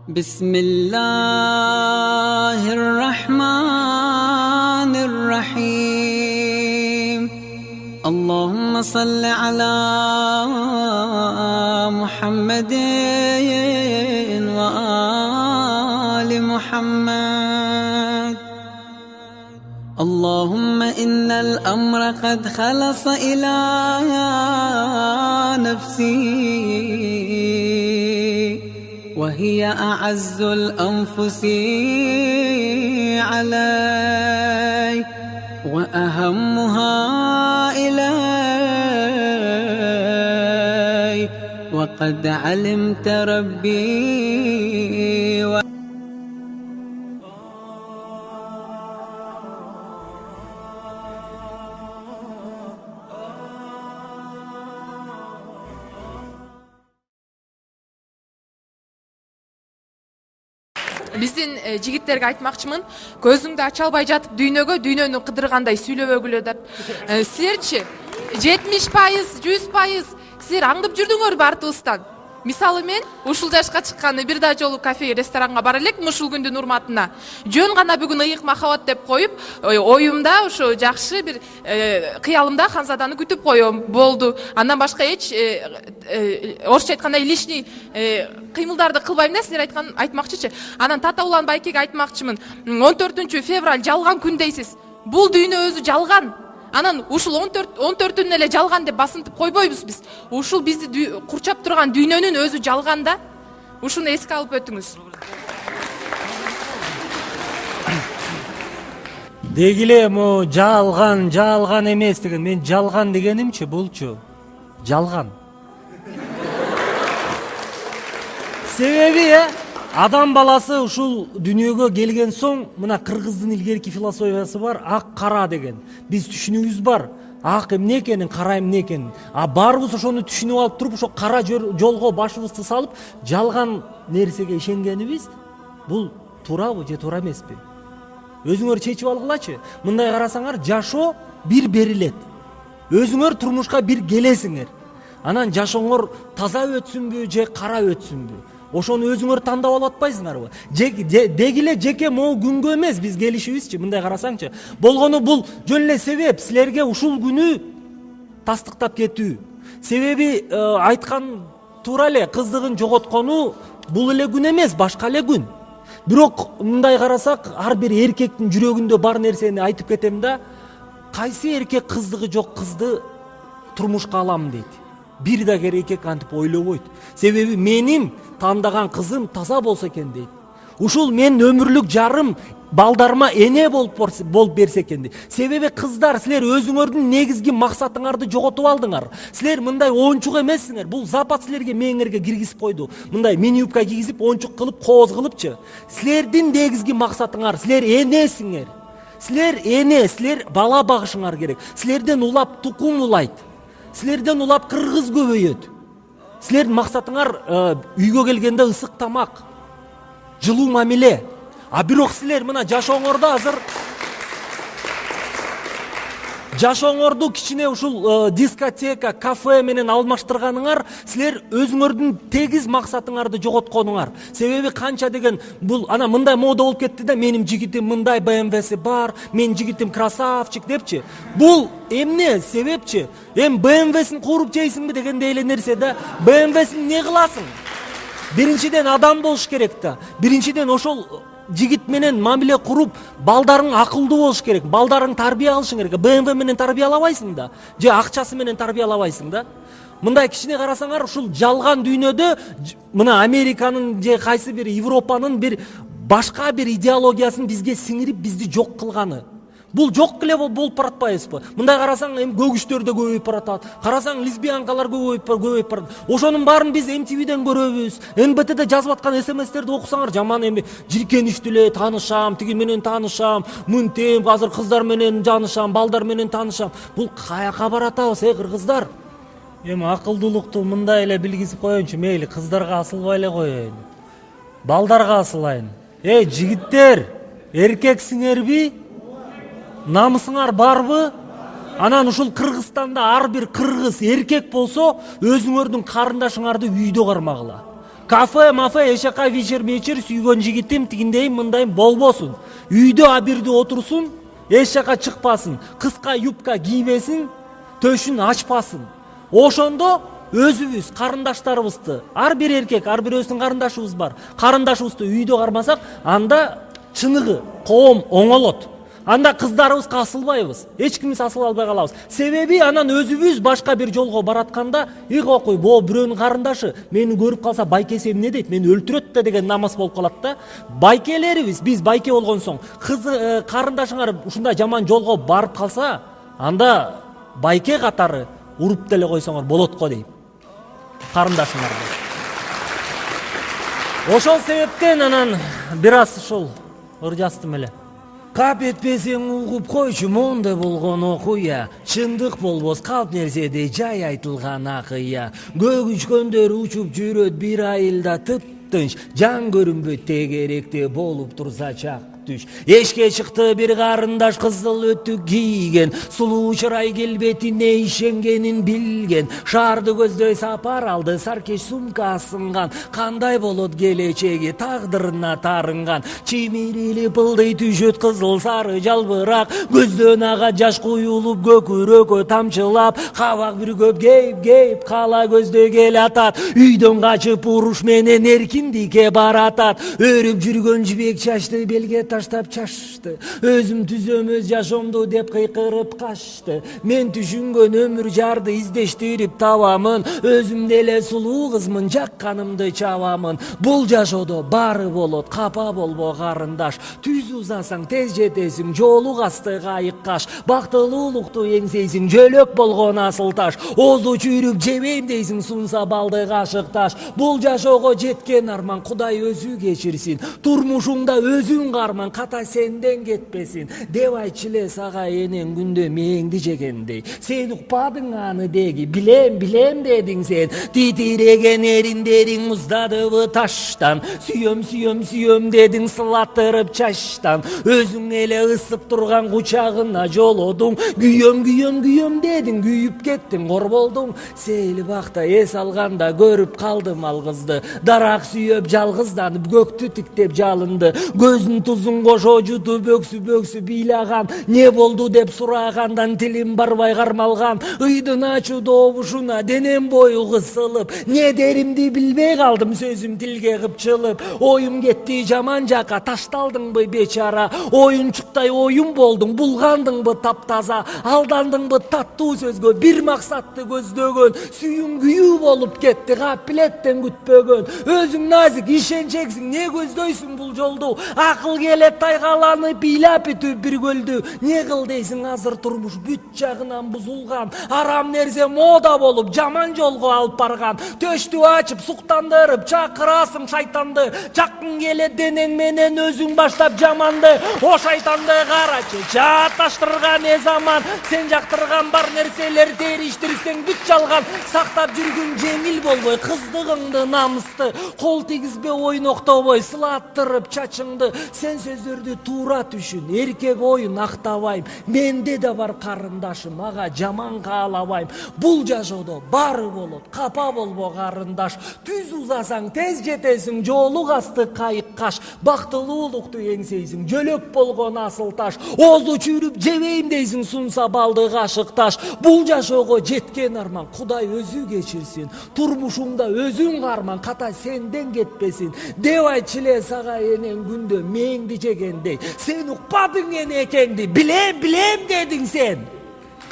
بسم الله الرحمن الرحيم. اللهم صل على محمد وآل محمد. اللهم إن الأمر قد خلص إلى نفسي وهي أعز الأنفس علي وأهمها إلي، وقد علمت ربي Биздин жигиттерге айтмакчымын, көзүңдү ача албай жатып дүйнөгө дүйнөнү кыдыргандай сүйлөбөгүлө деп. Силерчи 70%, 100% силер аңдып жүрдүңөрбү артыбыздан? Мисалы мен ушул жашка чыкканы бир да жолу кафе, ресторанга бара элекмин ушул күндүн урматына. Жөн гана бүгүн ыйык махабат деп коюп, оюмда ушу жакшы бир кыялымда Ханзаданы күтүп коем болду. Андан башка эч орусча айтканда лишний кыймылдарды кылбайм да, силер айтмакчычы. Анан Тата Улан Байкеге айтмакчымын. 14 февраль жалган күн дейсиз. Бул дүйнө өзү жалган. Анан ушул 14-үн эле жалган деп басынтып койбойбуз биз. Ушул бизди курчап турган дүйнөнүн өзү жалган да. Ушуну эске алып өтүңүз. Дегиле мо жалган эмес деген. Мен жалган дегенимчи булчу. Жалган. Себеби адам баласы ушул дүйнөгө келген соң, мына кыргыздын илгерки философиясы бар, ак кара деген. Биз түшүнүгүбүз бар. Ак эмне экенин, кара эмне экенин. Баарыбыз ошону түшүнүп алып туруп, ошо кара жолго башыбызды салып, жалган нерсеге ишенгенибиз, бул туурабы же туура эмеспи? Өзүңөр чечип алгылачы. Мындай карасаңар, жашоо бир берилет. Өзүңөр турмушка бир келесиңер. Анан жашооңор таза өтсүнбү же кара өтсүнбү? Ошону өзүңөр тандап алып атпайсыңарбы? Дегиле жеке могу күнгө эмес биз келишибизчи, мындай карасаңчы. Болгону бул жөн эле себеп силерге ушул күнү тастыктап кетүү. Себеби айткан туура эле, кыздыгын жоготкону бул эле күн эмес, башка эле күн. Бирок мындай карасак, ар бир эркектин жүрөгүндө бар нерсени айтып кетем да, кайсы эркек кыздыгы жок кызды турмушка алам дейт. Бир да эркек антип ойлобойт. Себеби менин тандаган кызым таза болсо экен дейт. Ушул мен өмүрлүк жарым балдарыма эне болуп берсе экен дейт. Себеби кыздар, силер өзүңөрдүн негизги максатыңарды жоготуп алдыңар. Силер мындай оончук эмессиңер. Бул Запад силерге мээңерге киргизип койду. Мындай мини юбка кийгизип, оончук кылып, кооз кылыпчы. Силердин негизги максатыңар, силер энесиңер. Силер эне, силер бала багышыңар керек. Силерден улап тукум улайт. Силерден улап кыргыз көбөйөт. Силердин максатыңар үйгө келгенде ысык тамак, жылуу мамиле. Бирок силер мына жашооңорду азыр кичине ушул дискотека, кафе менен алмаштырганыңар, силер өзүңөрдүн тегиз максатыңарды жоготконуңар. Себеби канча деген бул ана мындай мода болуп кетти да, менин жигитим мындай БМВси бар, менин жигитим красавчик депчи. Бул эмне себепчи? БМВсин кууруп жейсиңби дегендей эле нерсе да. БМВсин не кыласың? Биринчиден адам болуш керек да. Биринчиден ошол жигит менен мамиле куруп, балдарың акылдуу болуш керек. Балдарың тарбия алышың керек. БМВ менен тарбиялабайсың да, же акчасы менен тарбиялабайсың да. Мындай кичине карасаңар, ушул жалган дүйнөдө мына Американын же кайсы бир Европанын бир башка бир идеологиясын бизге сиңирип, бизди жок кылганы. Бул жок эле болуп баратпайбызбы? Мындай карасаң, көгүчтөр да көбөйүп баратат. Карасаң, лесбиянкалар көбөйүп барат. Ошонун баарын биз MTVден көрөбүз. НБТде жазып аткан СМСтерди окусаңар, жаман эми жиркеничтүү эле таанышам, тиги менен таанышам, мынтем, азыр кыздар менен жанышам, балдар менен таанышам. Бул каяка баратабыз, кыргыздар? Акылдуулукту мындай эле билгизип коеюнчу, мейли кыздарга асылбай эле коеюн. Балдарга асылайын. Жигиттер, эркексиңерби? Намысыңар барбы? Анан ушул Кыргызстанда ар бир кыргыз эркек болсо, өзүңөрдүн карындашыңарды үйдө кармагыла. кафе мафе эшака вечер сүйгөн жигитим тигиндейм мындайым болбосун. Үйдө абирди отурсун, эшака чыкпасын, кыска юбка кийбесин, төшүн ачпасын. Ошондо өзүбүз карындаштарыбызды, ар бир эркек, ар бирөөбүздүн карындашыбыз бар. Карындашыбызды үйдө кармасак, анда чыныгы коом оңолот. Анда кыздарыбызга асылбайбыз. Эч кимибиз асыла албай калабыз. Себеби анан өзүбүз башка бир жолго баратканда, окуй, бо бирөөнүн карындашы мени көрүп калса байкеси эмне дейт, мени өлтүрөт да деген намыс болуп калат да. Байкелерибиз, биз байке болгон соң, карындашыңар ушундай жаман жолго барып калса, анда байке катары уруп деле койсоңор болот го дейм. Карындашыңарды. Ошол себептен анан бир аз ушул ыржастым эле. Кап этпесең угуп койчу, мондай болгон окуя. Чындык болбос калп нерседе жай айтылган акыя. Көк учкөндөр учуп жүрөт бир айылда тып-тынч. Жан көрүнбөйт тегеректе болуп турса чак түш. Эшке чыкты бир карындаш кызыл өтүк кийген. Сулуу чырай келбетине ишенгенин билген. Шаарды көздөй сапар алды, саркеш сумка асынган. Кандай болот келечеги тагдырына тарынган. Чимирили пылдый түшөт кызыл сары жалбырак. Көздөн ага жаш куюлуп көкүрөккө тамчылап. Кабак бир көп кейип кала көздөй келатат. Үйдөн качып уруш менен эркиндикке баратат. Өрүп жүргөн жибек чачты белге таштап чашты. Өзүм түзөм өз жашоомду деп кыйкырып качты. Мен түшүнгөн өмүр жарды издештирип табамын. Өзүм деле сулуу кызмын, жакканымды чабамын. Бул жашоодо баары болот, капа болбо карындаш. Түз узасаң тез жетесиң, жолу касты кайык каш. Бактылуулукту эңсейсиң, жөлөк болгон асыл таш. Озу чүйрүп жебейм дейсиң, сунса балды кашык таш. Бул жашоого жеткен арман Кудай өзү кечирсин. Турмушуңда өзүң карман, ката сенден кетпесин. Деп айтчыле сага энең күндө мээңди жегендей. Сен укпадың аны деги, билем дедиң сен. Титиреген эриндериң муздадыбы таштан. Сүйөм дедиң сылаттырып чачтан. Өзүң эле ысып турган кучагына жолодуң. Күйөм дедиң, күйүп кеттиң, кор болдуң. Сейли бакта эс алганда көрүп калдым ал кызды. Дарак сүйөп жалгызданып көктү тиктеп жалынды. Көзүн тузун кошо жутуп өксү билаган. Не болду деп сурагандан тилим барбай кармалган. Ыйдын ачуу добушуна денем бою кысылып. Не деримди билбей калдым, сөзүм тилге кыпчылып. Оюм кетти жаман жака, ташталдыңбы бечара. Оюнчуктай оюм болдуң, булгандыңбы таптаза. Алдандыңбы таттуу сөзгө, бир максатты көздөгөн. Сүйүң күйүү болуп кетти, капилеттен күтпөгөн. Өзүң назик, ишенчексиң, не көздөйсүң бул жолду? Акыл келет тайгаланып, бийлап бүтүп бир көлдү. Не кыл дейсиң, азыр турмуш бүт жагынан бузулган. Арам нерсе мода болуп, жаман жолго алып барган. Төштү ачып, суктандырып, чакырасың шайтанды. Жаккың келет денең менен өзүң баштап жаманды. О шайтанды карачы, жааташтырган заман. Сен жактырган бар нерселер териштирсең бүт жалган. Сактап жүргүн жеңил болбой, кыздыгыңды намысты. Кол тигизбе ойноктобой, сылаттырып чачыңды. Сен сөздөрдү туура түшүн, эркек оюн актабайм. Менде да бар карындашым, ага жаман каалабайм. Бул жашоодо баары болот, капа болбо карындаш. Түз узасаң тез жетесиң, жолу касты кайык каш. Бактылуулукту эңсейсиң, жөлөк болгон асыл таш. Озу чүйрүп жебейм дейсиң, сунса балды кашык таш. Бул жашоого жеткен арман Кудай өзү кечирсин. Турмушуңда өзүң карман, ката сенден кетпесин. Деп айтчыле сага энең күндө мээңди жегендей. Сен укпадың энекеңди, билем дедиң сен.